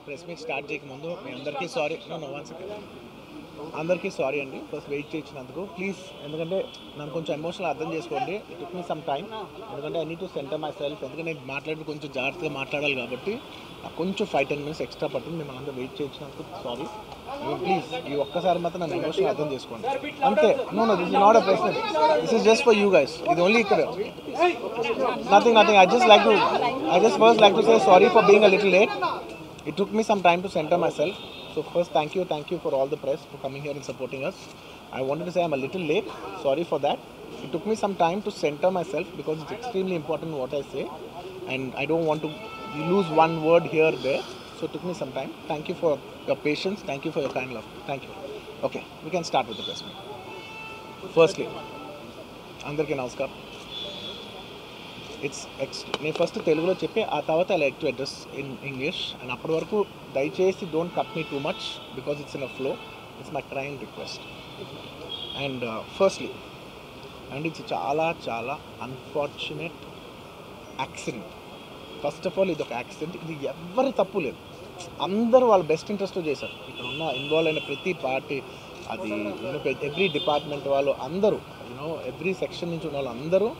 Press meet start చేయక ముందు మీ అందరికీ సారీ. No one second. అందరికీ సారీ అండి ఫస్ట్ వెయిట్ చేయించినందుకు. ప్లీజ్, ఎందుకంటే నన్ను కొంచెం ఎమోషనల్ అర్థం చేసుకోండి. It took me some time, ఎందుకంటే I need to centre myself. ఎందుకంటే నేను మాట్లాడి కొంచెం జాగ్రత్తగా మాట్లాడాలి కాబట్టి నాకు కొంచెం 5-10 minutes ఎక్స్ట్రా పట్టింది. మిమ్మల్ని అందరూ వెయిట్ చేయించినందుకు సారీ. ప్లీజ్ ఈ ఒక్కసారి మాత్రం నన్ను ఎమోషనల్ అర్థం చేసుకోండి అంతే. No this is not a press meet, this is just for you guys. ఇది ఓన్లీ ఇక్కడ nothing. I just first like to say sorry for being a little late. It took me some time to center myself. So first, thank you for all the press for coming here and supporting us. I wanted to say I'm a little late. Sorry for that. It took me some time to center myself because it's extremely important what I say, and I don't want to lose one word here or there. So it took me some time. Thank you for your patience. Thank you for your kind love. Thank you. Okay, we can start with the press meet. Firstly, అందరికీ నమస్కారం. నేను first తెలుగులో చెప్పి ఆ తర్వాత I like to address in English. And అప్పటి వరకు దయచేసి don't cut me too much because it's in a flow. It's my kind request. And firstly, and it's చాలా చాలా unfortunate accident. First of all ఇది ఒక యాక్సిడెంట్. ఇది ఎవరి తప్పు లేదు. అందరూ వాళ్ళ బెస్ట్ ఇంట్రెస్ట్తో చేశారు. ఇక్కడ ఉన్న ఇన్వాల్వ్ అయిన ప్రతి పార్టీ, అది ఎవ్రీ డిపార్ట్మెంట్ వాళ్ళు అందరూ, ఎవ్రీ సెక్షన్ నుంచి ఉన్న వాళ్ళు అందరూ,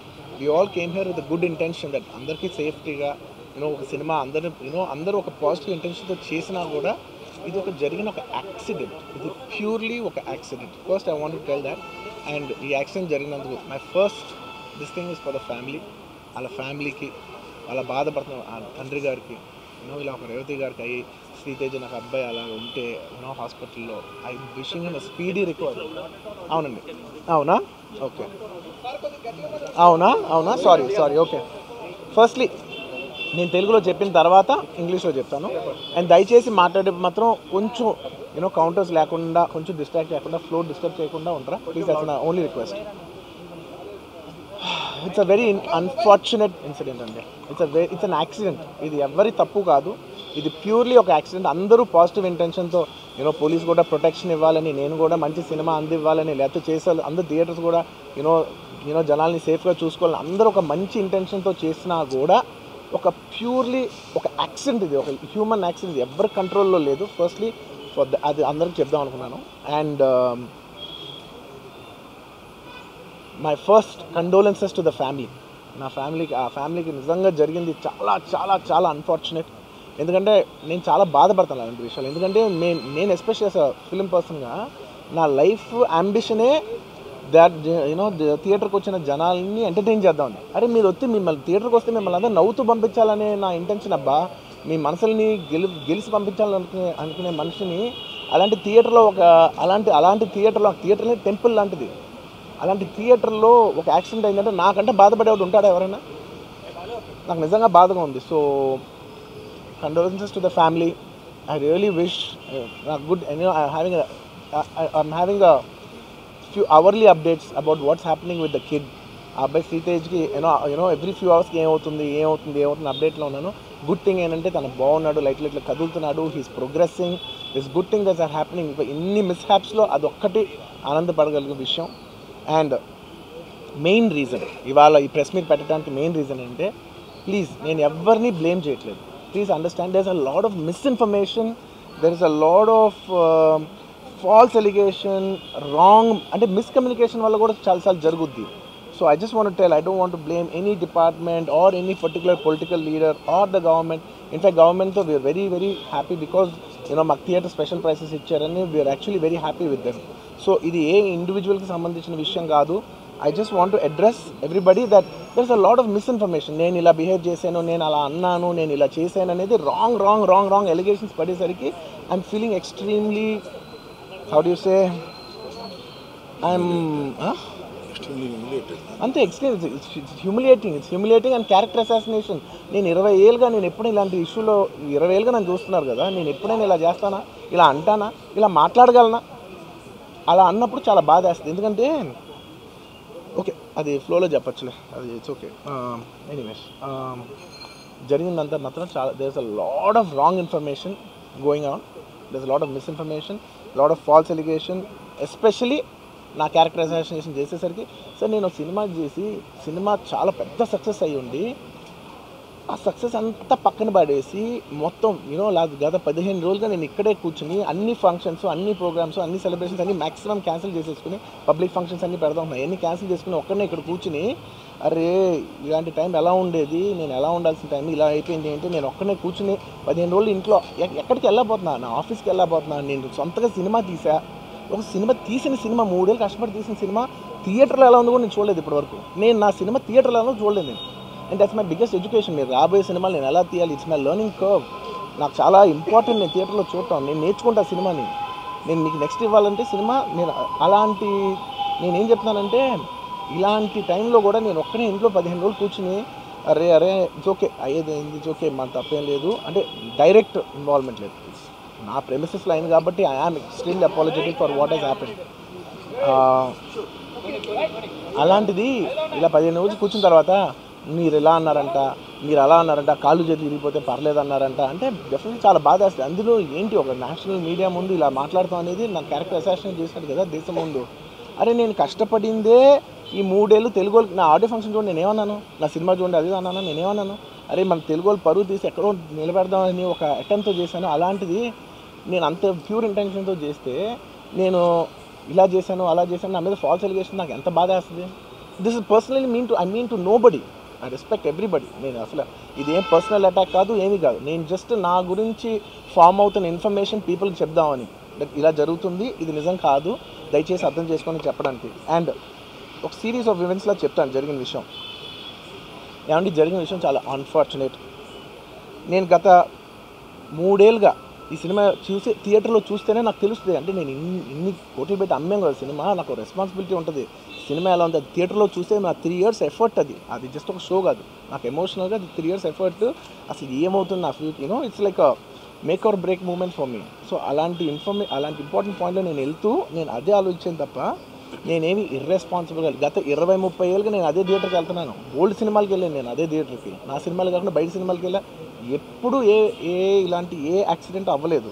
we all came here with a good intention that అందరికీ సేఫ్టీగా ఒక సినిమా అందరూ ఒక పాజిటివ్ ఇంటెన్షన్తో చేసినా కూడా ఇది ఒక జరిగిన ఒక యాక్సిడెంట్. ఇది ప్యూర్లీ ఒక accident. First I want to tell that. And ఈ యాక్సిడెంట్ జరిగినందుకు my first this thing is for the family. వాళ్ళ ఫ్యామిలీకి, వాళ్ళ బాధపడుతున్న తండ్రి గారికి, ఇలా ఒక రేవతి గారికి అయ్యి, శ్రీతేజ నాకు అబ్బాయి అలా ఉంటే హాస్పిటల్లో, I wishing him speedy recovery. అవునండి, అవునా? ఓకే, అవునా, సారీ. ఓకే, ఫస్ట్లీ నేను తెలుగులో చెప్పిన తర్వాత ఇంగ్లీష్లో చెప్తాను. అండ్ దయచేసి మాట్లాడే మాత్రం కొంచెం కౌంటర్స్ లేకుండా, కొంచెం డిస్ట్రాక్ట్ చేయకుండా, ఫ్లో డిస్టర్బ్ చేయకుండా ఉంటారా ప్లీజ్. దట్స్ నా only request. It's a very unfortunate incident అండి. It's an accident. ఇది ఎవరి తప్పు కాదు. ఇది ప్యూర్లీ ఒక యాక్సిడెంట్. అందరూ పాజిటివ్ ఇంటెన్షన్తో పోలీస్ కూడా ప్రొటెక్షన్ ఇవ్వాలని, నేను కూడా మంచి సినిమా అందివ్వాలని, లేకపోతే చేసాలి, అందరు థియేటర్స్ కూడా జనాల్ని సేఫ్గా చూసుకోవాలని అందరూ ఒక మంచి ఇంటెన్షన్తో చేసినా కూడా ఒక ప్యూర్లీ ఒక యాక్సిడెంట్. ఇది ఒక హ్యూమన్ యాక్సిడెంట్. ఎవరి కంట్రోల్లో లేదు. ఫస్ట్లీ అది అందరికి చెప్దాం అనుకున్నాను. And my first condolences to the family. నా ఫ్యామిలీకి నిజంగా జరిగింది చాలా చాలా చాలా అన్ఫార్చునేట్. ఎందుకంటే నేను చాలా బాధపడతాను అలాంటి విషయాలు. ఎందుకంటే నేను ఎస్పెషల్లీ యాజ్ అ ఫిలిం పర్సన్గా నా లైఫ్ అంబిషనే దాట్ థియేటర్కి వచ్చిన జనాల్ని ఎంటర్టైన్ చేద్దామని. అరే మీరు మిమ్మల్ని థియేటర్కి వస్తే మిమ్మల్ని అందరూ నవ్వుతూ పంపించాలనే నా ఇంటెన్షన్. అబ్బా, మీ మనసుల్ని గెలిచి పంపించాలనుకునే మనిషిని అలాంటి థియేటర్లో అలాంటి థియేటర్ని టెంపుల్ లాంటిది, అలాంటి థియేటర్లో ఒక యాక్సిడెంట్ అయిందంటే నాకంటే బాధపడేవాడు ఉంటాడా ఎవరైనా? నాకు నిజంగా బాధగా ఉంది. So condolences to the family. I really wish good. I'm having a few hourly updates about what's happening with the kid. అబ్బాయి శ్రీతేజ్కి ఎవ్రీ ఫ్యూ అవర్స్కి ఏమవుతుంది అప్డేట్లో ఉన్నాను. గుడ్ థింగ్ ఏంటంటే తను బాగున్నాడు, లైట్ కదులుతున్నాడు, he's progressing. This good thing that's are happening. ఇన్ని మిస్హ్యాప్స్లో అదొక్కటి ఆనందపడగలిగే విషయం. అండ్ మెయిన్ రీజన్ ఇవాళ ఈ ప్రెస్ మీట్ పెట్టడానికి మెయిన్ రీజన్ ఏంటంటే, ప్లీజ్ నేను ఎవరిని బ్లేమ్ చేయట్లేదు. Please understand, there's a lot of misinformation, there is a lot of false allegation, wrong అంటే miscommunication వల్ల కూడా చాలా జరుగుద్ది. So I just want to tell, I don't want to blame any department or any particular political leader or the government. In fact, government తో we are very very happy because మాకు theatre special prices ఇచ్చారని we are actually very happy with them. So ఇది ఏ ఇండివిజువల్కి సంబంధించిన విషయం కాదు. I just want to address everybody that there's a lot of misinformation. నేను ఇలా behave చేశాను, నేను అలా అన్నాను, నేను ఇలా చేశాను అనేది రాంగ్ ఎలిగేషన్స్ పడేసరికి I'm feeling extremely, how do you say, I'm అంతే it's humiliating and character assassination. నేను 20 ఏళ్ళుగా నేను ఎప్పుడు ఇలాంటి ఇష్యూలో 20 ఏళ్ళుగా నన్ను చూస్తున్నారు కదా, నేను ఎప్పుడైనా ఇలా చేస్తానా, ఇలా అంటానా, ఇలా మాట్లాడగలనా? అలా అన్నప్పుడు చాలా బాధ వేస్తుంది. ఎందుకంటే ఓకే, అది ఫ్లోలో చెప్పచ్చులే, అది ఇట్స్ ఓకే. ఎనీవేస్, జరిగిందంతా మాత్రం చాలా there is a lot of wrong information going on. There is a lot of misinformation, lot of false allegation. Especially నా క్యారెక్టర్ అసాసినేషన్ చేసేసరికి, సార్ నేను సినిమా చేసి సినిమా చాలా పెద్ద సక్సెస్ అయ్యి ఉండి ఆ సక్సెస్ అంతా పక్కన పడేసి మొత్తం గత 15 రోజులుగా నేను ఇక్కడే కూర్చుని అన్ని ఫంక్షన్స్, అన్ని ప్రోగ్రామ్స్, అన్ని సెలబ్రేషన్స్ అన్ని మ్యాక్సిమం క్యాన్సిల్ చేసేసుకుని, పబ్లిక్ ఫంక్షన్స్ అన్ని పెడదాం ఉన్నాయి, అన్ని క్యాన్సిల్ చేసుకుని ఒక్కడనే ఇక్కడ కూర్చుని, అరే ఇలాంటి టైం ఎలా ఉండేది, నేను ఎలా ఉండాల్సిన టైం ఇలా అయిపోయింది ఏంటి, నేను ఒక్కడనే కూర్చుని 15 రోజులు ఇంట్లో ఎక్కడికి వెళ్ళబోతున్నా, నా ఆఫీస్కి వెళ్ళబోతున్నా, నేను సొంతగా సినిమా తీసా. ఒక సినిమా 3 ఏళ్ళు కష్టపడి తీసిన సినిమా థియేటర్లో ఎలా ఉందో కూడా నేను చూడలేదు ఇప్పటివరకు. నేను నా సినిమా థియేటర్లో చూడలేదు నేను. And that's my biggest education. మీరు రాబోయే సినిమాలు నేను ఎలా తీయాలి, ఇట్స్ మై లెర్నింగ్ కర్వ్. నాకు చాలా ఇంపార్టెంట్ నేను థియేటర్లో చూడటం. నేను నేర్చుకుంటా సినిమాని. నేను మీకు నెక్స్ట్ ఇవ్వాలంటే సినిమా నేనేం చెప్తున్నానంటే, ఇలాంటి టైంలో కూడా నేను ఒక్కనే ఇంట్లో 15 రోజులు కూర్చుని అరే ఇట్స్ ఓకే, అయ్యేది ఇట్స్ ఓకే, మన తప్పేం లేదు అంటే డైరెక్ట్ ఇన్వాల్వ్మెంట్ లేదు. నా ప్రెమిసెస్లో అయింది కాబట్టి I am extremely apologetic for what has happened. అలాంటిది ఇలా 15 రోజులు కూర్చున్న తర్వాత మీరు ఇలా అన్నారంట, మీరు అలా అన్నారంట, కాళ్ళు చేతులు విరిగిపోతే పర్లేదు అన్నారంట అంటే డెఫినెట్లీ చాలా బాధ వేస్తుంది. అందులో ఏంటి, ఒక నేషనల్ మీడియా ముందు ఇలా మాట్లాడతాం అనేది నా క్యారెక్టర్ అసాసినేట్ చేసినట్టు కదా దేశం ముందు. అరే నేను కష్టపడిందే ఈ 3 ఏళ్ళు తెలుగు వాళ్ళకి. నా ఆడియో ఫంక్షన్ చూడండి, నేనేమన్నాను, నా సినిమా చూడండి అది అన్నాను, నేనేమన్నాను, అరే మన తెలుగు వాళ్ళు పరువు తీసి ఎక్కడో నిలబెడదామని ఒక అటెంప్ట్తో చేశాను. అలాంటిది నేను అంత ప్యూర్ ఇంటెన్షన్తో చేస్తే నేను ఇలా చేశాను అలా చేశాను, నా మీద ఫాల్స్ ఎలిగేషన్, నాకు ఎంత బాధ వేస్తుంది. This is personally I mean to nobody. I respect everybody. నేను అసలు ఇదేం పర్సనల్ అటాక్ కాదు, ఏమీ కాదు. నేను జస్ట్ నా గురించి ఫామ్ అవుతున్న ఇన్ఫర్మేషన్ పీపుల్కి చెప్దామని, ఇలా జరుగుతుంది, ఇది నిజం కాదు, దయచేసి అర్థం చేసుకొని చెప్పడానికి. అండ్ ఒక సిరీస్ ఆఫ్ ఈవెంట్స్లో చెప్తాను జరిగిన విషయం. ఏమంటే జరిగిన విషయం చాలా అన్ఫార్చునేట్. నేను గత 3 ఏళ్ళుగా ఈ సినిమా థియేటర్లో చూస్తేనే నాకు తెలుస్తుంది. అంటే నేను ఇన్ని కోట్లు పెట్టి అమ్మాం కదా సినిమా, నాకు రెస్పాన్సిబిలిటీ ఉంటుంది. సినిమా ఎలా ఉంది, అది థియేటర్లో చూస్తే నా 3 years ఎఫర్ట్, అది జస్ట్ ఒక షో కాదు. నాకు ఎమోషనల్గా అది 3 years ఎఫర్ట్. అసలు ఏమవుతుంది నా future, it's like make or break moment for me. So అలాంటి ఇంపార్టెంట్ పాయింట్లో నేను వెళ్తూ నేను అదే ఆలోచించాను తప్ప నేనేమి ఇర్రెస్పాన్సిబుల్గా గత 20-30 ఏళ్ళుగా నేను అదే థియేటర్కి వెళ్తున్నాను. ఓల్డ్ సినిమాలకి వెళ్ళాను నేను అదే థియేటర్కి. నా సినిమాలు కాకుండా బయట సినిమాలకి వెళ్ళా. ఎప్పుడు ఇలాంటి యాక్సిడెంట్ అవ్వలేదు.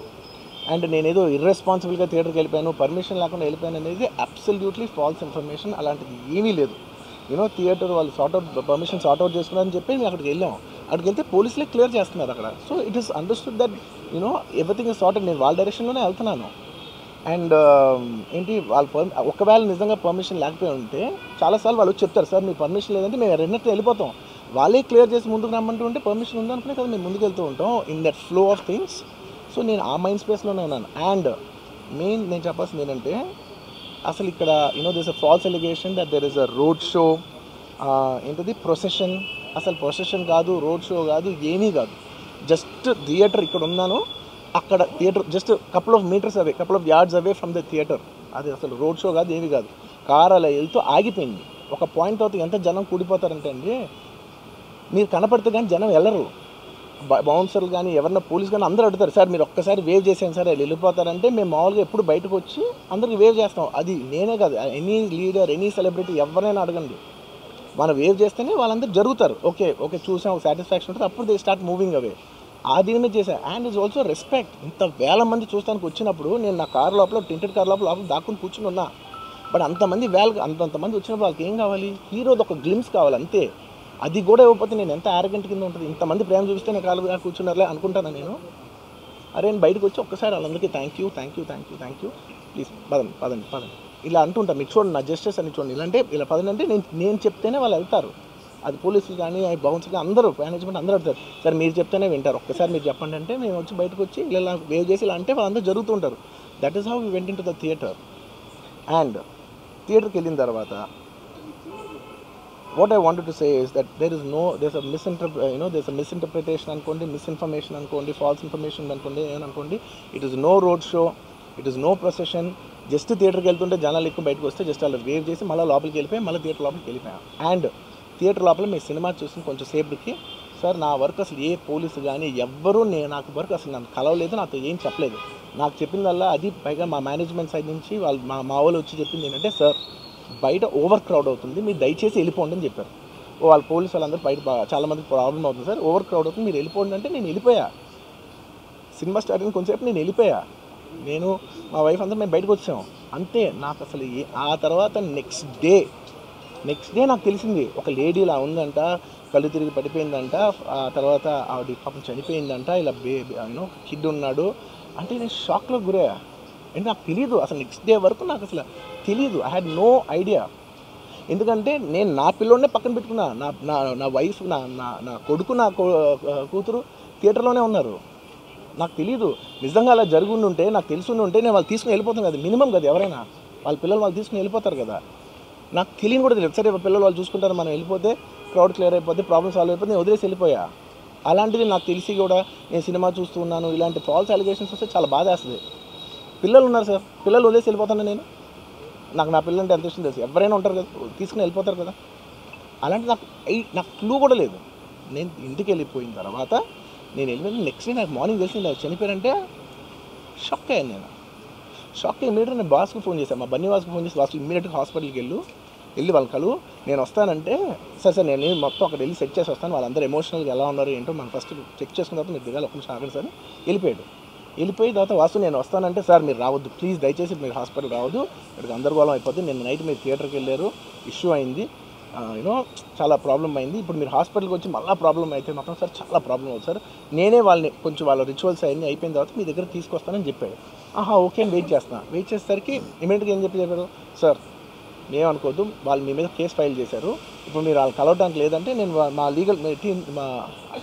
అండ్ నేనేదో ఇర్రెస్పాన్సిబుల్గా థియేటర్కి వెళ్ళిపోయాను, పర్మిషన్ లేకుండా వెళ్ళిపోయాను అనేది అబ్సల్యూట్లీ ఫాల్స్ ఇన్ఫర్మేషన్. అలాంటిది ఏమీ లేదు. థియేటర్ వాళ్ళు పర్మిషన్ సార్ట్అవుట్ చేసుకున్నారని చెప్పి మేము అక్కడికి వెళ్ళాం. అక్కడికి వెళ్తే పోలీసులే క్లియర్ చేస్తున్నారు అక్కడ. So it is understood that everything is sorted. నేను వాళ్ళ డైరెక్షన్లోనే వెళ్తున్నాను. అండ్ ఒకవేళ నిజంగా పర్మిషన్ లేకపోయి ఉంటే చాలాసార్లు వాళ్ళు చెప్తారు, సార్ మీ పర్మిషన్ లేదంటే మేము రెండింటిని వెళ్ళిపోతాం. వాళ్ళే క్లియర్ చేసి ముందుకు రమ్మంటూ ఉంటే పర్మిషన్ ఉందనుకునే కదా మేము ముందుకు వెళ్తూ ఉంటాం in that flow of things. So నేను ఆ మైండ్ స్పేస్లోనే ఉన్నాను. అండ్ నేను చెప్పాల్సింది ఏంటంటే, అసలు ఇక్కడ this a false allegation that there is a road show, procession. అసలు ప్రొసెషన్ కాదు, రోడ్ షో కాదు, ఏమీ కాదు. జస్ట్ థియేటర్ ఇక్కడ ఉన్నాను, అక్కడ theatre just couple of metres away, couple of yards away from the theatre. అది అసలు రోడ్ షో కాదు, ఏమీ కాదు. కార్ అలా వెళ్తూ ఆగిపోయింది. ఒక పాయింట్ తర్వాత ఎంత జనం కూడిపోతారంటే అండి, మీరు కనపడితే కానీ జనం వెళ్ళరు. బౌన్సర్లు కానీ ఎవరన్నా పోలీస్ కానీ అందరూ అడుగుతారు, సార్ మీరు ఒక్కసారి వేవ్ చేసాను సార్, వెళ్ళిపోతారంటే మేము మామూలుగా ఎప్పుడు బయటకు వచ్చి అందరికి వేవ్ చేస్తాం. అది నేనే కాదు, ఎనీ లీడర్, ఎనీ సెలబ్రిటీ ఎవరైనా అడగండి, మనం వేవ్ చేస్తేనే వాళ్ళందరూ జరుగుతారు. ఓకే చూసాం, ఒక సాటిస్ఫాక్షన్ ఉంటుంది, అప్పుడు దే స్టార్ట్ మూవింగ్ అవే. ఆ దీని చేశాను. And it's also respect. ఇంత వేల మంది చూస్తానికి వచ్చినప్పుడు నేను నా కార్ లోపల, టెంటెడ్ కార్ లోపల దాక్కుని కూర్చుని ఉన్నా. బట్ అంతమంది అంతమంది వచ్చినప్పుడు వాళ్ళకి ఏం కావాలి, హీరోది ఒక గ్లిమ్స్ కావాలి అంతే. అది కూడా ఇవ్వకపోతే నేను ఎంత యారగెంట్ కింద ఉంటుంది. ఇంతమంది ప్రేమ చూపిస్తే నేను కాలు కూర్చున్నారులే అనుకుంటాను నేను. అరే నేను బయటకు వచ్చి ఒక్కసారి వాళ్ళందరికీ థ్యాంక్ యూ ప్లీజ్ పదండి ఇలా అంటుంటా. మీకు చూడండి నా జస్టిస్ అని చూడండి. ఇలాంటే ఇలా పదండి అంటే నేను చెప్తేనే వాళ్ళు వెళ్తారు. అది పోలీసులు కానీ బౌన్సర్ కానీ అందరూ మేనేజ్మెంట్ అందరూ అడుగుతారు, సార్ మీరు చెప్తేనే వింటారు, ఒక్కసారి మీరు చెప్పండి అంటే మేము వచ్చి బయటకు వచ్చి ఇలా వేవ్ చేసి ఇలా అంటే వాళ్ళందరూ జరుగుతుంటారు. That is how we went into the theatre. And థియేటర్కి వెళ్ళిన తర్వాత what I wanted to say is that there's a misinterpretation అనుకోండి, మిస్ఇన్ఫర్మేషన్ అనుకోండి, ఫాల్స్ ఇన్ఫర్మేషన్ అనుకోండి, ఏమనుకోండి. It is no road show, it is no procession. Just థియేటర్కి వెళ్తుంటే జనాలు ఎక్కువ బయటకు వస్తే జస్ట్ అలా వేవ్ చేసి మళ్ళీ లోపలికి వెళ్ళిపోయి మళ్ళీ థియేటర్ లోపలికి వెళ్ళిపోయాం. అండ్ థియేటర్ లోపల మీ సినిమా చూసిన కొంచెం సేపటికి, సార్ నా వర్క్ అసలు ఏ పోలీసు కానీ ఎవ్వరూ నాకు వర్క్ అసలు నన్ను కలవలేదు, నాతో ఏం చెప్పలేదు. నాకు చెప్పిందల్లా అది పైగా మా మేనేజ్మెంట్ సైడ్ నుంచి వాళ్ళు మా వాళ్ళు వచ్చి చెప్పింది ఏంటంటే, సార్ బయట ఓవర్ క్రౌడ్ అవుతుంది, మీరు దయచేసి వెళ్ళిపోండి అని చెప్పారు. వాళ్ళ పోలీసు వాళ్ళందరూ బయట చాలామంది ప్రాబ్లం అవుతుంది, సార్ ఓవర్ క్రౌడ్ అవుతుంది మీరు వెళ్ళిపోండి అంటే నేను వెళ్ళిపోయా. సినిమా స్టార్ట్ అయిన కొంచెంసేపు నేను వెళ్ళిపోయా. నేను మా వైఫ్ అందరూ మేము బయటకు వచ్చాము అంతే. నాకు అసలు ఆ తర్వాత నెక్స్ట్ డే నెక్స్ట్ డే నాకు తెలిసింది ఒక లేడీ ఇలా ఉందంట, కళ్ళు తిరిగి పడిపోయిందంట, ఆ తర్వాత ఆవిడ పాపం చనిపోయిందంట, ఇలా యూనో కిడ్ ఉన్నాడు అంటే నేను షాక్లో గురయ్యా. అంటే నాకు తెలీదు అసలు, నెక్స్ట్ డే వరకు నాకు అసలు తెలీదు. I had no idea. ఎందుకంటే నేను నా పిల్లోడినే పక్కన పెట్టుకున్నా, నా నా నా వైఫ్, నా నా నా కొడుకు, నా కూతురు థియేటర్లోనే ఉన్నారు. నాకు తెలీదు. నిజంగా అలా జరుగుండి ఉంటే, నాకు తెలుసుండి ఉంటే నేను వాళ్ళు తీసుకుని వెళ్ళిపోతాను కదా, మినిమం కదా, ఎవరైనా వాళ్ళ పిల్లలు వాళ్ళు తీసుకుని వెళ్ళిపోతారు కదా. నాకు తెలియని కూడా తెలియదు. సరే పిల్లలు వాళ్ళు చూసుకుంటారు, మనం వెళ్ళిపోతే క్రౌడ్ క్లియర్ అయిపోతే, ప్రాబ్లమ్ సాల్వ్ అయిపోతే నేను వదిలేసి వెళ్ళిపోయా. అలాంటిది నాకు తెలిసి కూడా నేను సినిమా చూస్తూ ఉన్నాను, ఇలాంటి ఫాల్స్ అలిగేషన్స్ వస్తే చాలా బాధ వేస్తుంది. పిల్లలు ఉన్నారు సార్, పిల్లలు వదిలేసి వెళ్ళిపోతాను నేను. నాకు నా పిల్లలు అంటే ఎంత ఇష్టం తెలుసు, ఎవరైనా ఉంటారు కదా, తీసుకుని వెళ్ళిపోతారు కదా. అలాంటి నాకు క్లూ కూడా లేదు. నేను ఇంటికి వెళ్ళిపోయిన తర్వాత నేను వెళ్ళిపోయిన నెక్స్ట్ డే నాకు మార్నింగ్ తెలిసి నాకు చనిపోయారంటే షాక్ అయ్యాను నేను. షాక్ అయ్యి ఇమీడియట్గా నేను బాస్కి ఫోన్ చేశాను, మా బన్నీ వాస్కి ఫోన్ చేసి, వాసు ఇమీడియట్గా హాస్పిటల్కి వెళ్ళి వాళ్ళ కలు నేను వస్తానంటే, సరే నేను మొత్తం అక్కడ వెళ్ళి సెట్ చేసి వస్తాను, వాళ్ళందరూ ఎమోషనల్గా ఎలా ఉన్నారు ఏంటో మనం ఫస్ట్ చెక్ చేసుకున్న తర్వాత మీరు దిగాలి, ఒక్క నిమిషం ఆగండి సార్. వెళ్ళిపోయిన తర్వాత వాసు నేను వస్తానంటే, సార్ మీరు రావద్దు ప్లీజ్, దయచేసి మీరు హాస్పిటల్ రావద్దు, ఇక్కడ గందరగోళం అయిపోద్ది, నేను నైట్ మీరు థియేటర్కి వెళ్ళారు, ఇష్యూ అయింది, యూనో చాలా ప్రాబ్లం అయింది, ఇప్పుడు మీరు హాస్పిటల్కి వచ్చి మళ్ళీ ప్రాబ్లం అయితే మాత్రం సార్ చాలా ప్రాబ్లం అవుతుంది సార్, నేనే వాళ్ళని కొంచెం వాళ్ళ రిచువల్స్ అవన్నీ అయిపోయిన తర్వాత మీ దగ్గర తీసుకొస్తానని చెప్పాడు. ఓకే అని వెయిట్ చేసేసరికి ఇమీడియట్గా ఏం చెప్పారు, సార్ ఏమనుకోవద్దు, వాళ్ళు మీ మీద కేసు ఫైల్ చేశారు, ఇప్పుడు మీరు వాళ్ళు కలవడానికి లేదంటే నేను మా లీగల్ టీం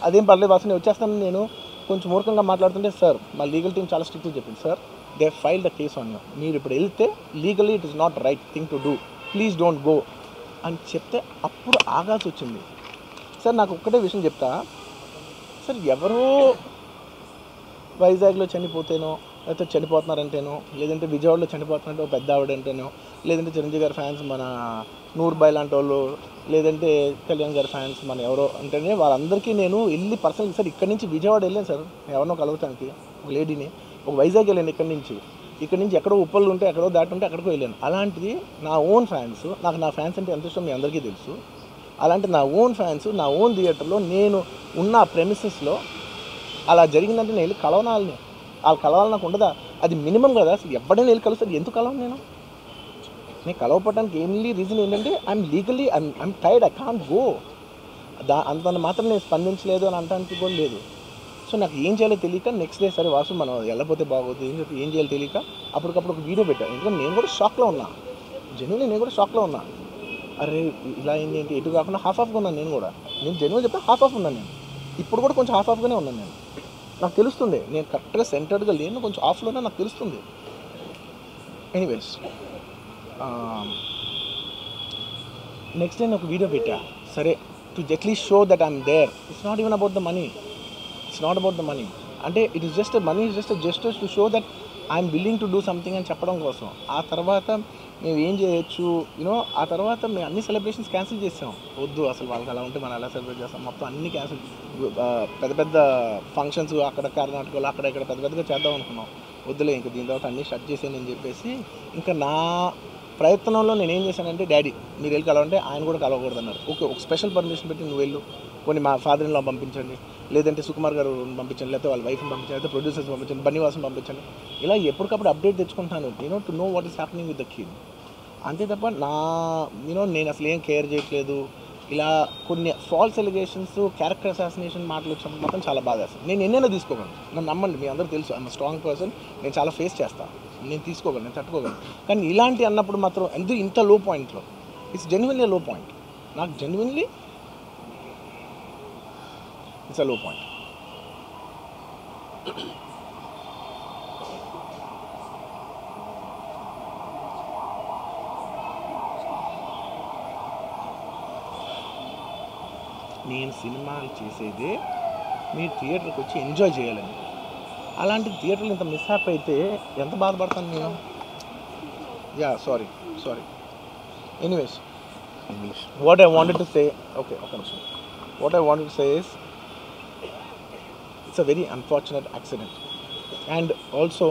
అదేం పర్లేదు వాసు నేను వచ్చేస్తాను, నేను కొంచెం మూర్ఖంగా మాట్లాడుతుంటే, సార్ మా లీగల్ టీం చాలా స్ట్రిక్ట్గా చెప్పింది sir, they file the case on you, మీరు ఇప్పుడు వెళ్తే legally it is not right thing to do, please don't go అని చెప్తే అప్పుడు ఆగాల్సి వచ్చింది. సార్ నాకు ఒక్కటే విషయం చెప్తా సార్, ఎవరో వైజాగ్లో చనిపోతేనో, లేకపోతే చనిపోతున్నారంటేనో, లేదంటే విజయవాడలో చనిపోతున్నారంటే పెద్ద ఆవిడంటేనో, లేదంటే చిరంజీవి గారి ఫ్యాన్స్ మన నూర్బాయ్ లాంటి వాళ్ళు, లేదంటే కళ్యాణ్ గారి ఫ్యాన్స్ మన ఎవరో అంటేనే వాళ్ళందరికీ నేను వెళ్ళి పర్సనల్ సార్ ఇక్కడి నుంచి విజయవాడ వెళ్ళాను సార్, ఎవరినో కలవటానికి ఒక లేడీని, ఒక వైజాగ్ వెళ్ళాను, ఇక్కడి నుంచి ఎక్కడో ఉప్పలు ఉంటే ఎక్కడో దాటుంటే అక్కడికో వెళ్ళాను. అలాంటిది నా ఓన్ ఫ్యాన్స్, నాకు నా ఫ్యాన్స్ అంటే ఎంత ఇష్టం మీ అందరికీ తెలుసు, అలాంటి నా ఓన్ ఫ్యాన్స్ నా ఓన్ థియేటర్లో నేను ఉన్న ప్రెమిసెస్లో అలా జరిగిందంటే నేను వెళ్ళి కలవనాలని, వాళ్ళు కలవాలి నాకు ఉండదా, అది మినిమం కదా. అసలు ఎవడైనా వెళ్ళి కలుస్తారు, ఎందుకు కలవను నేను కలవపడడానికి ఓన్లీ రీజన్ ఏంటంటే I'm legally I'm tired, I can't go, అంత మాత్రం నేను స్పందించలేదు అని అనడానికి కూడా లేదు. సో నాకు ఏం చేయాలో తెలియక నెక్స్ట్ డే సరే వాసు మనం వెళ్ళకపోతే బాగోదు, ఏం చేయాలో తెలియక అప్పటికప్పుడు ఒక వీడియో పెట్టాను. ఎందుకంటే నేను కూడా షాక్లో ఉన్నా, జెన్యున్లీ నేను కూడా షాక్లో ఉన్నా, అరే ఇలా అయింది ఏంటి, ఎటు కాకుండా హాఫ్ ఆఫ్గా ఉన్నాను నేను జెన్యున్ చెప్తే హాఫ్ ఆఫ్ ఉన్నాను నేను, ఇప్పుడు కూడా కొంచెం హాఫ్ ఆఫ్గానే ఉన్నాను నేను, నాకు తెలుస్తుంది నేను కరెక్ట్గా సెంటర్డ్గా లేను, కొంచెం ఆఫ్లోనే నాకు తెలుస్తుంది. ఎనీవేస్ నెక్స్ట్ డే ఒక వీడియో పెట్టా, సరే to at least show that I'm there, it's not even about the money, అంటే it is just money is just gestures to show that I'm willing to do something అని చెప్పడం కోసం. ఆ తర్వాత మేము ఏం చేయొచ్చు యూనో, ఆ తర్వాత మేము అన్ని సెలబ్రేషన్స్ క్యాన్సిల్ చేసాం, వద్దు అసలు వాళ్ళకి అలా ఉంటే మనం ఎలా సెలబ్రేట్ చేస్తాం, మొత్తం అన్ని క్యాన్సిల్, పెద్ద పెద్ద ఫంక్షన్స్ అక్కడ కర్ణాటకలో అక్కడ ఇక్కడ పెద్దగా చేద్దాం అనుకున్నాం, వద్దులే ఇంకా దీని తర్వాత అన్నీ షట్ చేసాను అని చెప్పేసి, ఇంకా నా ప్రయత్నంలో నేను ఏం చేశానంటే, డాడీ మీరు వెళ్ళి కలవంటే ఆయన కూడా కలవకూడదు అన్నారు. ఓకే ఒక స్పెషల్ పర్మిషన్ పెట్టి నువ్వు వెళ్ళు, కొన్ని మా ఫాదర్ ఇన్ లా పంపించండి, లేదంటే సుకుమార్ గారు పంపించండి, లేకపోతే వాళ్ళ వైఫ్ని పంపించండి, లేకపోతే ప్రొడ్యూసర్స్ పంపించండి, బన్నీవాసం పంపించండి, ఇలా ఎప్పటికప్పుడు అప్డేట్ తెచ్చుకుంటాను to know what is happening with the kid. అంతే తప్ప నేను అసలు ఏం కేర్ చేయట్లేదు. ఇలా కొన్ని ఫాల్స్ ఎలిగేషన్స్, క్యారెక్టర్ అసాసినేషన్ మాటలు వచ్చినప్పుడు మాత్రం చాలా బాధ వేస్తుంది. నేను ఎన్నైనా తీసుకోగలను, నన్ను నమ్మండి, మీ అందరూ తెలుసు ఐఎమ్ స్ట్రాంగ్ పర్సన్, నేను చాలా ఫేస్ చేస్తాను, నేను తీసుకోగలను, నేను తట్టుకోగలను. కానీ ఇలాంటి అన్నప్పుడు మాత్రం ఇంత లో పాయింట్లో, ఇట్స్ జెన్యున్లీ లో పాయింట్, నాకు జెన్యున్లీ ఇట్స్ అ లో పాయింట్. నేను సినిమాలు చేసేదే మీ థియేటర్కి వచ్చి ఎంజాయ్ చేయాలని, అలాంటి థియేటర్లు ఇంత మిస్అప్ అయితే ఎంత బాధపడతాను నేను. Sorry anyways what I wanted to say, okay ఒక నిమిషం, what I wanted to say is it's a very unfortunate accident, and also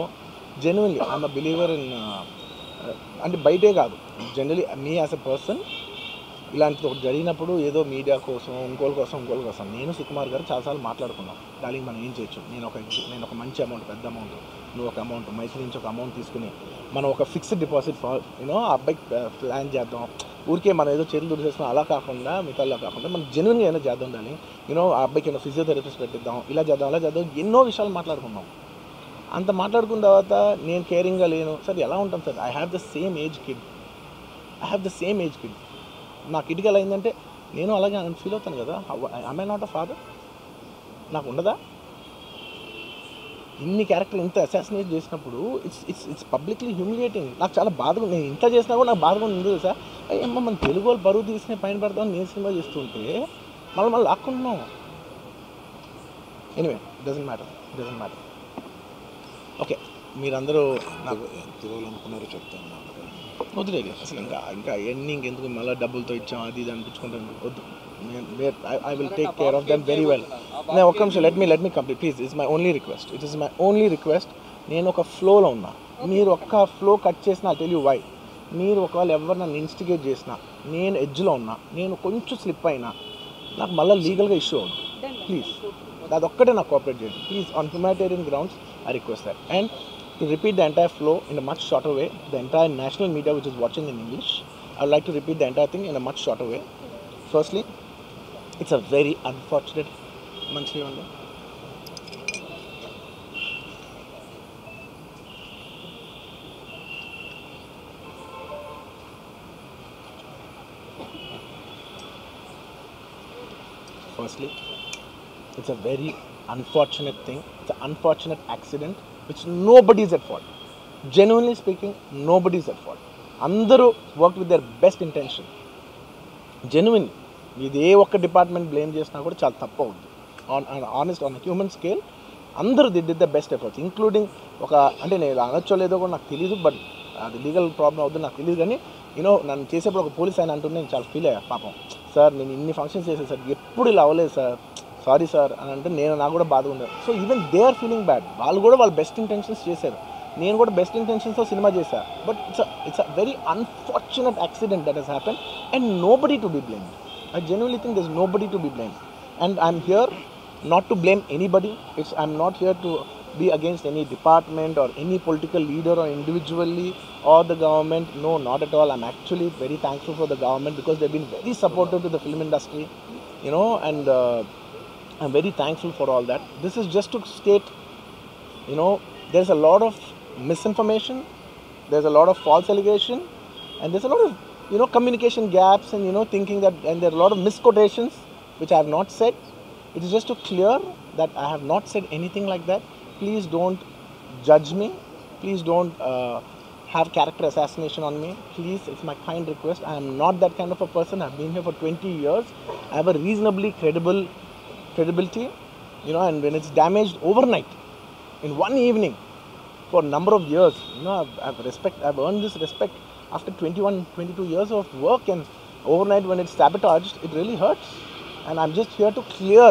genuinely I'm a believer in, అంటే బయటే కాదు, generally me as a person ఇలాంటిది ఒకటి జరిగినప్పుడు ఏదో media కోసం ఇంకోళ్ళ కోసం నేను సుకుమార్ గారు చాలాసార్లు మాట్లాడుకున్నాం. డార్లింగ్ మనం ఏం చేయొచ్చు, నేను ఒక మంచి అమౌంట్, పెద్ద అమౌంట్, నువ్వు ఒక అమౌంట్, మైసూర్ నుంచి ఒక అమౌంట్ తీసుకుని మనం ఒక ఫిక్స్డ్ డిపాజిట్ ఆ అబ్బాయికి ప్లాన్ చేద్దాం. ఊరికే మనం ఏదో చేతులు దుడిచేస్తున్నాం అలా కాకుండా, మిగతాలో కాకుండా మనం జెన్యున్గా ఏదో చేద్దాం డార్లింగ్. ఆ అబ్బాయికి ఏదో ఫిజియోథెరపిస్ట్ పెట్టిద్దాం, ఇలా చేద్దాం అలా చేద్దాం, ఎన్నో విషయాలు మాట్లాడుకున్నాం. అంత మాట్లాడుకున్న తర్వాత నేను కేరింగ్గా లేను సార్, ఎలా ఉంటాను sir? I have the same age kid. నా కిడ్కి ఎలా అయిందంటే నేను అలాగే ఫీల్ అవుతాను కదా. I not a father? నాకు ఉండదా? ఇన్ని క్యారెక్టర్ ఇంత అసాసినేట్ చేసినప్పుడు ఇట్స్ పబ్లిక్లీ హ్యూమిలియేటింగ్. నాకు చాలా బాధగా, నేను ఇంత చేసినా కూడా నాకు బాధగా ఉంది సార్. అయ్యమ్మ మన తెలుగు వాళ్ళు బరువు తీసుకుని పైన పెడతామని నేను సినిమా చేస్తుంటే మళ్ళీ లాక్కుంటున్నాం. Anyway doesn't matter. ఓకే, మీరందరూ నాకు ఎంత ఇవ్వాలనుకున్నారో చెప్తాను. వద్దులేదు అసలు, ఇంకా ఎన్ని ఇంకెందుకు మళ్ళీ డబ్బులతో ఇచ్చాం అది ఇది అనిపించుకుంటాను, వద్దు. I will take care of them very well. నేను ఒక్క నిమిషం, let me complete please. It's my only request. నేను ఒక ఫ్లోలో ఉన్నా, మీరు ఒక్క ఫ్లో కట్ చేసినా ఐ టెల్ యూ వై. మీరు ఒకవేళ ఎవరు నన్ను ఇన్స్టిగేట్ చేసినా, నేను ఎడ్జ్లో ఉన్నా, నేను కొంచెం స్లిప్ అయినా నాకు మళ్ళీ లీగల్గా ఇష్యూ అవుతుంది. ప్లీజ్ అదొక్కటే నాకు కోఆపరేట్ చేయండి please. On humanitarian grounds I request that. And to repeat the entire flow in a much shorter way, the entire national media which is watching in English, I would like to repeat the entire thing in a much shorter way. Firstly, it's a very unfortunate monthly one. Firstly, it's a very unfortunate thing. It's an unfortunate accident which nobody is at fault. Genuinely speaking, nobody is at fault. అందరూ work with their best intention. Genuine, ఇది ఏ ఒక్క department blame చేసినా కూడా చాలా తప్పు అవుతుంది. On human scale అందరూ did the best efforts, including అంటే నేను అనొచ్చో లేదో కూడా నాకు తెలియదు, బట్ అది లీగల్ ప్రాబ్లం అవుతుంది నాకు తెలియదు. కానీ నన్ను చేసేప్పుడు ఒక పోలీస్ ఆయన అంటుంటే నేను చాలా ఫీల్ అయ్యా. పాపం సార్ నేను ఇన్ని ఫంక్షన్స్ చేశాను సార్, ఎప్పుడు ఇలా అవ్వలేదు సార్, సారీ సార్ అని అంటే నాకు కూడా బాధగా ఉండదు. So even they are feeling bad. వాళ్ళు కూడా వాళ్ళ బెస్ట్ ఇంటెన్షన్స్ చేశారు, నేను కూడా బెస్ట్ ఇంటెన్షన్స్తో సినిమా చేశాను. But it's a very unfortunate accident that has happen and nobody to be blamed. I genuinely think there is nobody to be blamed and I'm here not to blame anybody. I'm not here to be against any department or any political leader or individually or the government. No, not at all. I'm actually very thankful for the government because they've been very supportive to the film industry, and I'm very thankful for all that. This is just to state, there's a lot of misinformation, there's a lot of false allegation, and there's a lot of, communication gaps and, thinking that, and there are a lot of misquotations which I have not said. It is just to clear that I have not said anything like that. Please don't judge me. Please don't have character assassination on me. Please, it's my kind request. I am not that kind of a person. I've been here for 20 years. I have a reasonably credibility, and when it's damaged overnight, in one evening, for a number of years, I've earned this respect after 21, 22 years of work, and overnight when it's sabotaged, it really hurts. And I'm just here to clear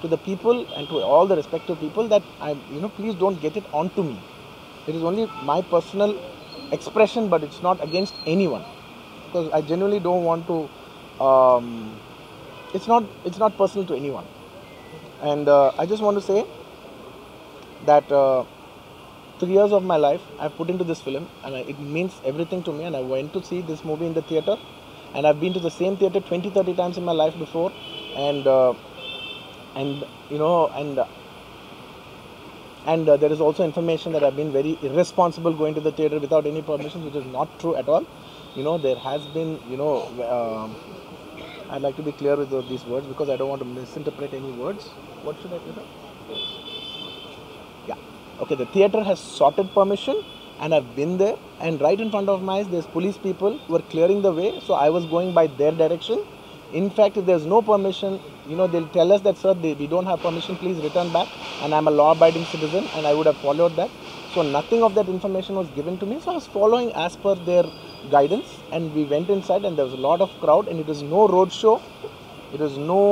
to the people and to all the respective people that please don't get it onto me. It is only my personal expression, but it's not against anyone. Because I genuinely don't want to. It's not personal to anyone. And I just want to say that 3 years of my life I've put into this film, and it means everything to me. And I went to see this movie in the theatre. And I've been to the same theatre 20-30 times in my life before, and there is also information that I've been very irresponsible going to the theatre without any permission, which is not true at all. There has been, I'd like to be clear with these words because I don't want to misinterpret any words. What should I do? Yeah. Okay, the theatre has sought permission. And I've been there, and right in front of my eyes there's police people who are clearing the way, so I was going by their direction. In fact, if there's no permission, they'll tell us that, sir, we don't have permission, please return back, and I'm a law-abiding citizen and I would have followed that. So nothing of that information was given to me, so I was following as per their guidance, and we went inside and there was a lot of crowd, and it was no road show, it was no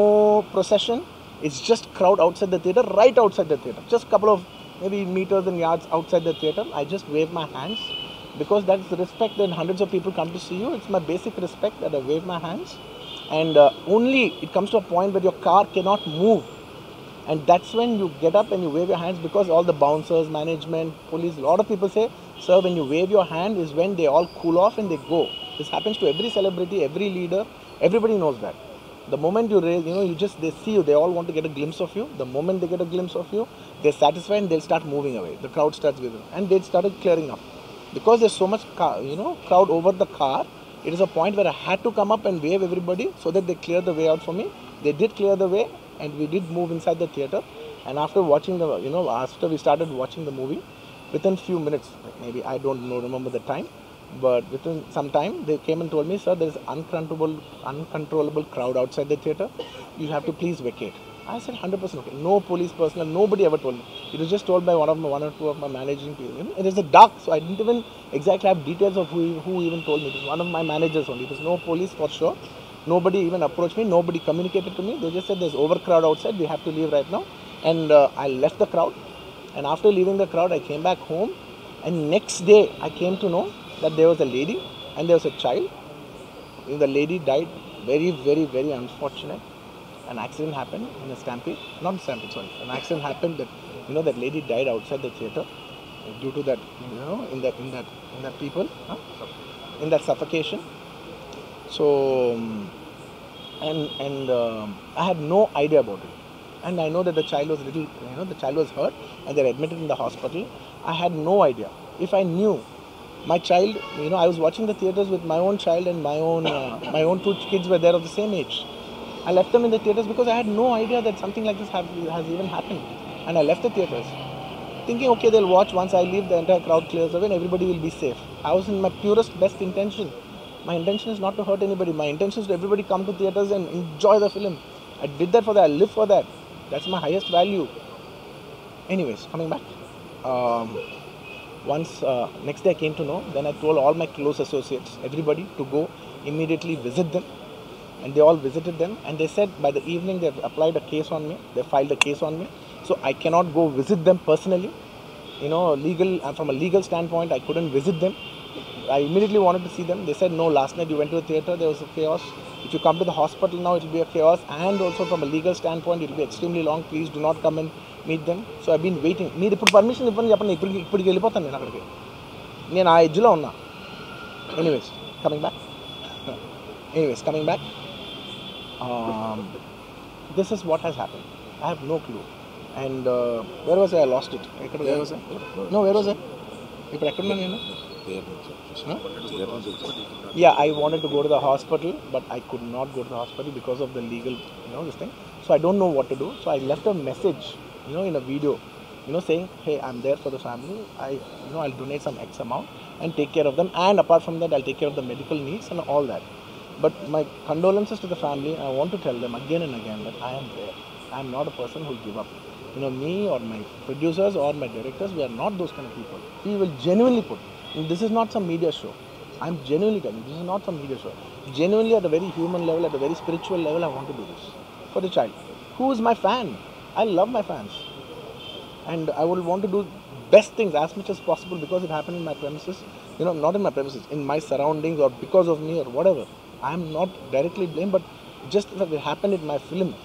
procession, it's just crowd outside the theatre, right outside the theatre, just a couple of maybe meters and yards outside the theatre. I just waved my hands because that's the respect that hundreds of people come to see you. It's my basic respect that I wave my hands. And only it comes to a point where your car cannot move. And that's when you get up and you wave your hands, because all the bouncers, management, police, a lot of people say, sir, when you wave your hand is when they all cool off and they go. This happens to every celebrity, every leader. Everybody knows that. The moment you raise, they see you, they all want to get a glimpse of you. The moment they get a glimpse of you, they're satisfied and they'll start moving away. The crowd starts with them. And they started clearing up. Because there's so much, crowd over the car, it is a point where I had to come up and wave everybody so that they clear the way out for me. They did clear the way, and we did move inside the theatre. And after watching after we started watching the movie, within few minutes, maybe I don't know, remember the time, but within some time, they came and told me, sir, there is uncontrollable crowd outside the theatre. You have to please vacate. I said 100% okay. No police personnel, nobody ever told me. It was just told by one or two of my managing people. It is a dark, so I didn't even exactly have details of who even told me. It was one of my managers only. It was no police for sure. Nobody even approached me. Nobody communicated to me. They just said there's overcrowd outside. We have to leave right now. And I left the crowd. And after leaving the crowd, I came back home. And next day, I came to know that there was a lady and there was a child. The lady died. Very, very, very unfortunate. An accident happened in a stampede. Not a stampede, sorry. An accident happened that that lady died outside the theatre due to that. In that people, in that suffocation. So, I had no idea about it. And I know that the child was the child was hurt and they're admitted in the hospital. I had no idea. If I knew my child, I was watching the theatres with my own child, and my own two kids were there of the same age. I left them in the theatres because I had no idea that something like this has even happened. And I left the theatres thinking, okay, they'll watch. Once I leave, the entire crowd clears away and everybody will be safe. I was in my purest, best intention. My intention is not to hurt anybody. My intention is to everybody come to theatres and enjoy the film. I did that for that. I live for that. That's my highest value. Anyways, coming back. Next day I came to know, then I told all my close associates, everybody, to go immediately visit them. And they all visited them, and they said by the evening they've applied a case on me. They filed a case on me. So I cannot go visit them personally. From a legal standpoint, I couldn't visit them. I immediately wanted to see them. They said, no, last night you went to the theatre, there was a chaos. If you come to the hospital now, it will be a chaos. And also from a legal standpoint, it will be extremely long. Please do not come and meet them. So I've been waiting. Need permission if Anyways, coming back. This is what has happened. I have no clue. And where was I lost it? Where was I? No, where was I? Yeah, I wanted to go to the hospital, but I could not go to the hospital because of the legal, this thing. So I don't know what to do. So I left a message, in a video, saying, hey, I'm there for the family. I'll donate some X amount and take care of them. And apart from that, I'll take care of the medical needs and all that. But my condolences to the family. I want to tell them again and again that I am there. I am not a person who will give up. Me or my producers or my directors, we are not those kind of people. We will genuinely put. This is not some media show. I'm genuinely telling you, this is not some media show. Genuinely, at a very human level, at a very spiritual level, I want to do this for the child. Who is my fan? I love my fans. And I will want to do best things as much as possible because it happened in my premises. Not in my premises, in my surroundings or because of me or whatever. I am not directly blamed, but just if it happened in my film,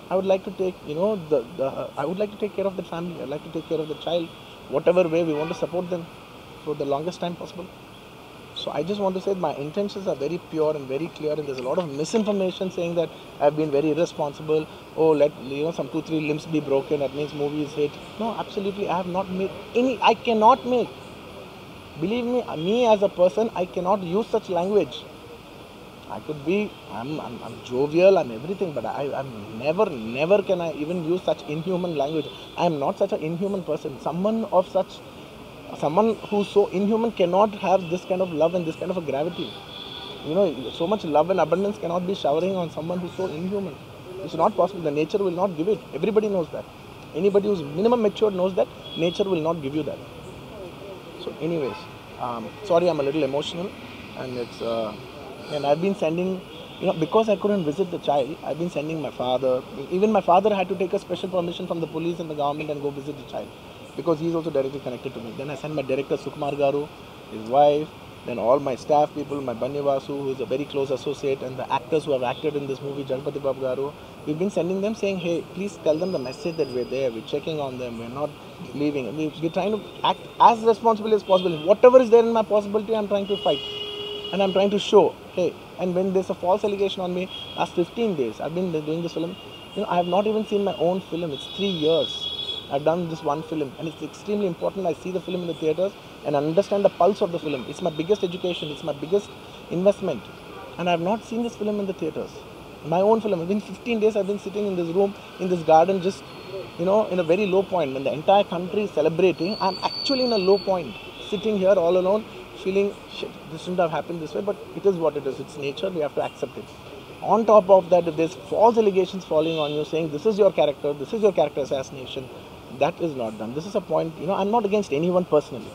I would like to take, I would like to take care of the family. I'd like to take care of the child, whatever way we want to support them for the longest time possible. So I just want to say my intentions are very pure and very clear, and there's a lot of misinformation saying that I've been very irresponsible. Oh, let some 2-3 limbs be broken. That means movie is hit. No, absolutely, I have not made any. I cannot make. Believe me as a person, I cannot use such language. I could be, I'm jovial, I'm everything, but I'm never can I even use such inhuman language. I am not such an inhuman person. Someone who's so inhuman cannot have this kind of love and this kind of a gravity. So much love and abundance cannot be showering on someone who's so inhuman. It's not possible. The nature will not give it. Everybody knows that. Anybody who's minimum mature knows that nature will not give you that. So anyways, sorry, I'm a little emotional, and it's and I've been sending, because I couldn't visit the child, I've been sending my father. Even my father had to take a special permission from the police and the government and go visit the child. because he's also directly connected to me. Then I sent my director Sukumar Garu, his wife, then all my staff people, my Bannivasu, who is a very close associate, and the actors who have acted in this movie, Janpati Babu Garu. We've been sending them saying, hey, please tell them the message that we're there, we're checking on them, we're not leaving. We're trying to act as responsible as possible. Whatever is there in my possibility, I'm trying to fight. And I'm trying to show, hey, and when there's a false allegation on me, last 15 days, I've been doing this film. I have not even seen my own film. It's 3 years. I've done this one film, and it's extremely important. I see the film in the theaters and understand the pulse of the film. It's my biggest education. It's my biggest investment. And I have not seen this film in the theaters. My own film. It's been 15 days I've been sitting in this room, in this garden, just, in a very low point. When the entire country is celebrating, I'm actually in a low point. Sitting here all alone, feeling, shit, this shouldn't have happened this way, but it is what it is. It's nature. We have to accept it. On top of that, if there's false allegations falling on you, saying this is your character assassination, that is not done. This is a point, I'm not against anyone personally,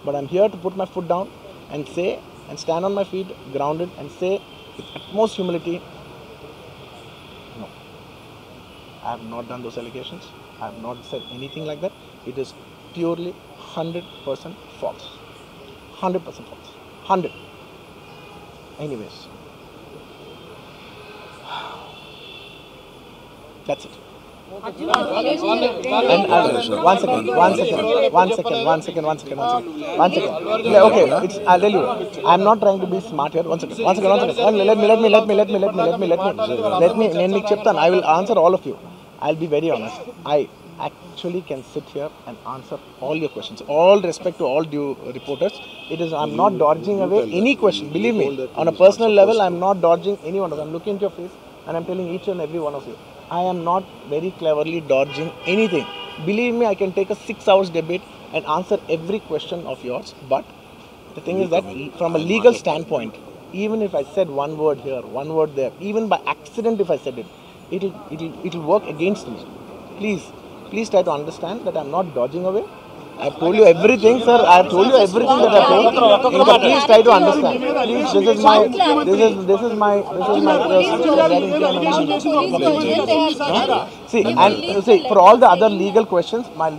but I'm here to put my foot down and say, and stand on my feet, grounded, and say with utmost humility, no, I have not done those allegations. I have not said anything like that. It is purely 100% false. 100% false. 100. Anyways. That's it. And one second. Yeah, okay, I'll tell you. I'm not trying to be smart here. One second. Let me cheptan. I will answer all of you. I'll be very honest. I actually can sit here and answer all your questions. All respect to all due reporters. I'm not dodging away any question. Believe me, on a personal level, I'm not dodging any one of them. I'm looking into your face and I'm telling each and every one of you, I am not very cleverly dodging anything. Believe me, I can take a 6 hours debate and answer every question of yours. But the thing is that from a legal standpoint, even if I said one word here, one word there, even by accident if I said it, it'll work against me. Please try to understand that I'm not dodging away. I've told you everything, sir. I've told you everything that I've told. Please try to understand. Please, this is my See, for all the other legal questions, my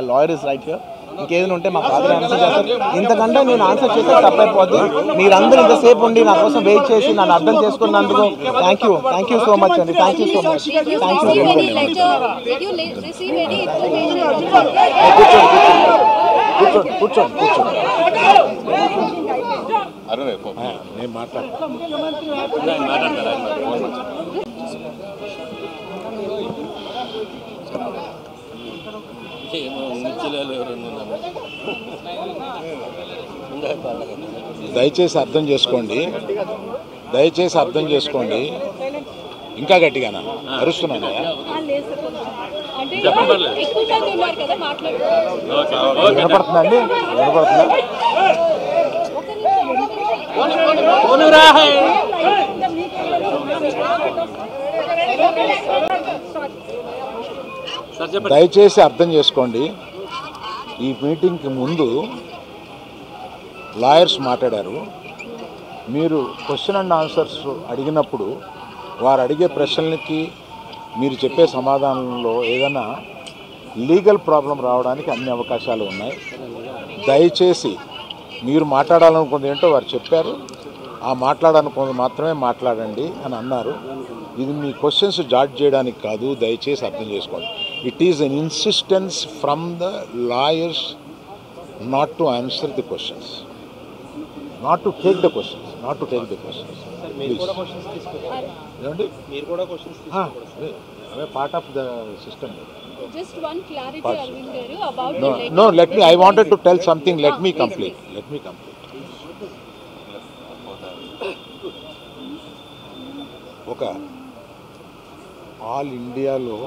lawyer is right here. ఇంకేదైనా ఉంటే మా father answer చేస్తారు. ఇంతకంటే నేను answer చేస్తే తప్పైపోద్ది. మీరందరూ ఇంతసేపు ఉండి నా కోసం వెయిట్ చేసి నన్ను అర్థం చేసుకున్నందుకు థ్యాంక్ యూ సో మచ్ అండి. Thank you so much. కూర్చోండి. నేను మాట్లాడతాను. దయచేసి అర్థం చేసుకోండి. ఇంకా గట్టిగానా అరుస్తున్నాను? వినపడుతుందండి? దయచేసి అర్థం చేసుకోండి. ఈ మీటింగ్కి ముందు లాయర్స్ మాట్లాడారు. మీరు క్వశ్చన్ అండ్ ఆన్సర్స్ అడిగినప్పుడు వారు అడిగే ప్రశ్నలకి మీరు చెప్పే సమాధానంలో ఏదైనా లీగల్ ప్రాబ్లం రావడానికి అన్ని అవకాశాలు ఉన్నాయి. దయచేసి మీరు మాట్లాడాలనుకుంది ఏంటో వారు చెప్పారు. ఆ మాట్లాడాలనుకుంది మాత్రమే మాట్లాడండి అని అన్నారు. ఇది మీ క్వశ్చన్స్ జాడ్జ్ చేయడానికి కాదు. దయచేసి అర్థం చేసుకోండి. It is an insistence from the lawyers not to answer the questions, not to take the questions. Please. Part of the system. Just one clarity, Arvind Garu, about No, let me. I wanted to tell something. Let me complete. Okay. All India lo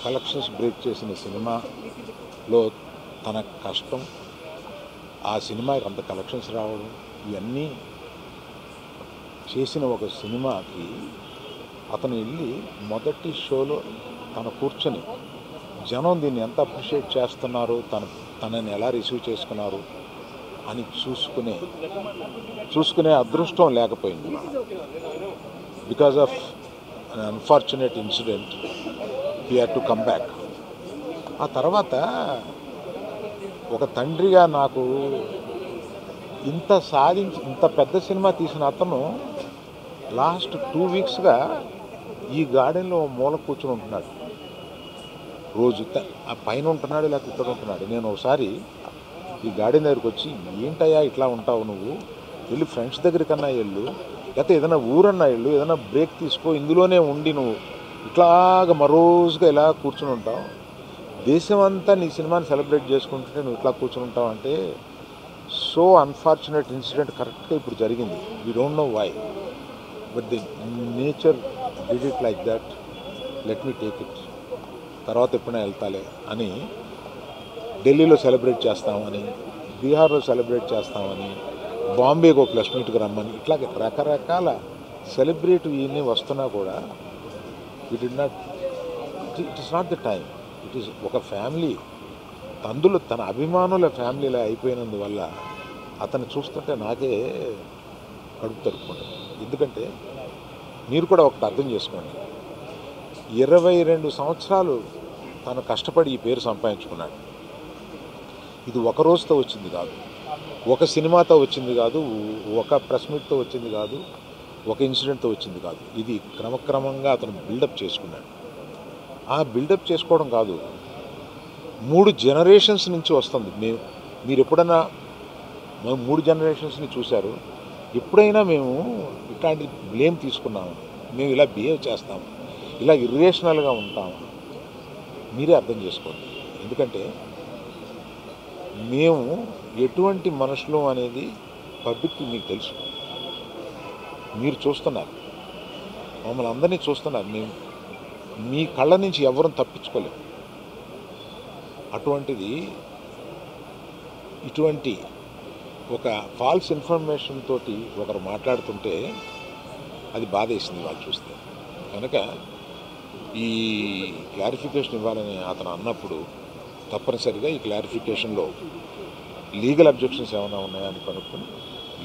collections break చేసిన సినిమాలో తన కష్టం, ఆ సినిమాకి అంత collections రావడం, ఇవన్నీ చేసిన ఒక సినిమాకి అతను వెళ్ళి మొదటి షోలో తను కూర్చొని జనం దీన్ని ఎంత అప్రిషియేట్ చేస్తున్నారు, తనని ఎలా రిసీవ్ చేసుకున్నారు అని చూసుకునే అదృష్టం లేకపోయింది. Because of an unfortunate incident, he had to come back. ఆ తర్వాత ఒక తండ్రిగా నాకు ఇంత పెద్ద సినిమా తీసిన అతను లాస్ట్ 2 వీక్స్గా ఈ గార్డెన్లో మూల కూర్చొని ఉంటున్నాడు. రోజు ఆ పైన ఉంటున్నాడు, లేకపోతే ఇక్కడ ఉంటున్నాడు. నేను ఒకసారి ఈ గార్డెన్ దగ్గరికి వచ్చి, ఏంటయ్యా ఇట్లా ఉంటావు నువ్వు, వెళ్ళి ఫ్రెండ్స్ దగ్గరికన్నా వెళ్ళు, లేకపోతే ఏదైనా ఊరన్నా వెళ్ళు, ఏదైనా బ్రేక్ తీసుకో, ఇందులోనే ఉండి నువ్వు ఇట్లాగా మరోజుగా ఇలా కూర్చుని ఉంటావు, దేశం అంతా నీ సినిమాని సెలబ్రేట్ చేసుకుంటుంటే నువ్వు ఇట్లా కూర్చుని ఉంటావు అంటే, సో అన్ఫార్చునేట్ ఇన్సిడెంట్ కరెక్ట్గా ఇప్పుడు జరిగింది. We don't know why, but the nature did it like that, let me take it, తర్వాత ఎప్పుడైనా వెళ్తాలే అని ఢిల్లీలో సెలబ్రేట్ చేస్తామని, బీహార్లో సెలబ్రేట్ చేస్తామని, బాంబేకి ఒక ప్లస్ మీట్కి రమ్మని, ఇట్లా రకరకాల సెలబ్రేటివ్ ఇవన్నీ వస్తున్నా కూడా it is not the time. It is ఒక ఫ్యామిలీ, అందులో తన అభిమానుల ఫ్యామిలీలా అయిపోయినందువల్ల అతను చూస్తుంటే నాకే కడుపు తరుపుకుంటుంది. ఎందుకంటే మీరు కూడా ఒకటి అర్థం చేసుకోండి, 22 సంవత్సరాలు తను కష్టపడి ఈ పేరు సంపాదించుకున్నాడు. ఇది ఒక రోజుతో వచ్చింది కాదు, ఒక సినిమాతో వచ్చింది కాదు, ఒక ప్రెస్ మీట్తో వచ్చింది కాదు, ఒక ఇన్సిడెంట్తో వచ్చింది కాదు. ఇది క్రమక్రమంగా అతను బిల్డప్ చేసుకున్నాడు. ఆ బిల్డప్ చేసుకోవడం కాదు, 3 జనరేషన్స్ నుంచి వస్తుంది. మీరు ఎప్పుడైనా 3 జనరేషన్స్ని చూశారు, ఎప్పుడైనా మేము ఇట్లాంటి బ్లేమ్ తీసుకున్నాము, మేము ఇలా బిహేవ్ చేస్తాము, ఇలా ఇర్రేషనల్గా ఉంటాము, మీరే అర్థం చేసుకోండి. ఎందుకంటే మేము ఎటువంటి మనుషులు అనేది పబ్లిక్కి మీకు తెలుసు, మీరు చూస్తున్నారు, మమ్మల్ని అందరినీ చూస్తున్నారు. మేము మీ కళ్ళ నుంచి ఎవరూ తప్పించుకోలేము. అటువంటిది ఇటువంటి ఒక ఫాల్స్ ఇన్ఫర్మేషన్ తోటి ఒకరు మాట్లాడుతుంటే అది బాధేసింది వాళ్ళు చూస్తే. కనుక ఈ క్లారిఫికేషన్ ఇవ్వాలని అతను అన్నప్పుడు తప్పనిసరిగా ఈ క్లారిఫికేషన్లో లీగల్ అబ్జెక్షన్స్ ఏమైనా ఉన్నాయని కనుక్కొని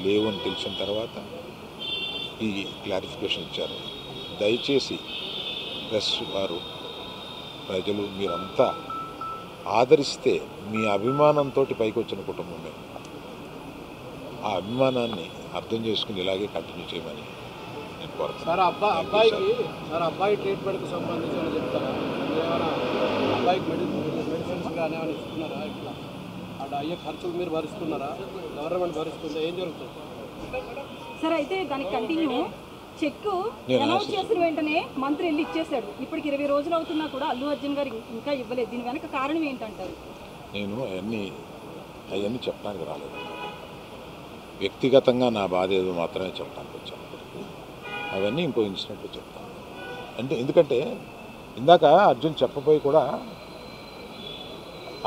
లేవు అని తెలిసిన తర్వాత ఈ క్లారిఫికేషన్ ఇచ్చారు. దయచేసి ప్రెస్ వారు, ప్రజలు మీరంతా ఆదరిస్తే, మీ అభిమానంతో పైకి వచ్చిన కుటుంబమే, ఆ అభిమానాన్ని అర్థం చేసుకుని ఇలాగే కంటిన్యూ చేయమని నేను కోరుతున్నాను. అబ్బాయి ట్రీట్మెంట్కి సంబంధించి చెప్తారా, ఏమైనా అబ్బాయికి మెడిసిన్స్ కానీ ఏమైనా ఇస్తున్నారా, ఇట్లా అటు అయ్యే ఖర్చులు మీరు భరిస్తున్నారా, గవర్నమెంట్ భరిస్తుందా, ఏం జరుగుతుంది సార్? అయితే దానికి కంటిన్యూ చెక్ అనౌన్స్ చేసిన వెంటనే మంత్రి వెళ్ళి ఇచ్చేసాడు. ఇప్పటికి 20 రోజులు అవుతున్నా కూడా అల్లు అర్జున్ గారు ఇంకా ఇవ్వలేదు. దీని వెనక కారణం ఏంటంటారు? నేను అవన్నీ చెప్పడానికి రాలేదు. వ్యక్తిగతంగా నా బాధ ఏదో మాత్రమే చెప్పడానికి వచ్చాను. అవన్నీ ఇంకో ఇన్సిడెంట్లో చెప్తాను. ఎందుకంటే ఇందాక అర్జున్ చెప్పబోయి కూడా,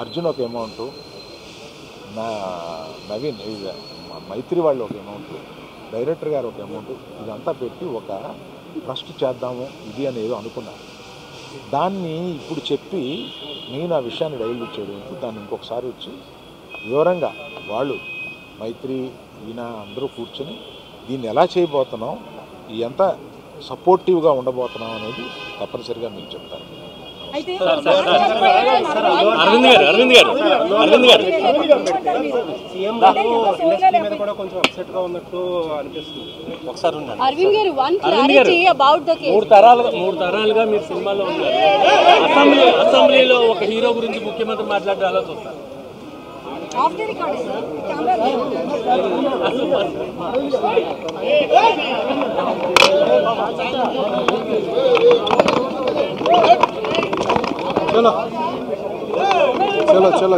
అర్జున్ ఒక అమౌంట్, నవీన్ మైత్రి వాళ్ళు ఒక అమౌంట్, డైరెక్టర్ గారు ఒక అమౌంట్, ఇదంతా పెట్టి ఒక ట్రస్ట్ చేద్దాము ఇది అనేది అనుకున్నాను. దాన్ని ఇప్పుడు చెప్పి నేను ఆ విషయాన్ని డైల్యూట్ చేయడం, దాన్ని ఇంకొకసారి వచ్చి వివరంగా వాళ్ళు మైత్రి ఈయన అందరూ కూర్చొని దీన్ని ఎలా చేయబోతున్నాం, ఎంత సపోర్టివ్గా ఉండబోతున్నాం అనేది తప్పనిసరిగా మీకు చెప్తాను. అరవింద్ గారు, one clarity about the case. 3 తరాలుగా మీరు సినిమాలో ఉన్నారు. అసెంబ్లీలో ఒక హీరో గురించి ముఖ్యమంత్రి మాట్లాడడం అలా చూస్తారు. ఆఫ్ ది రికార్డ్ కెమెరా చలో చలో చలో.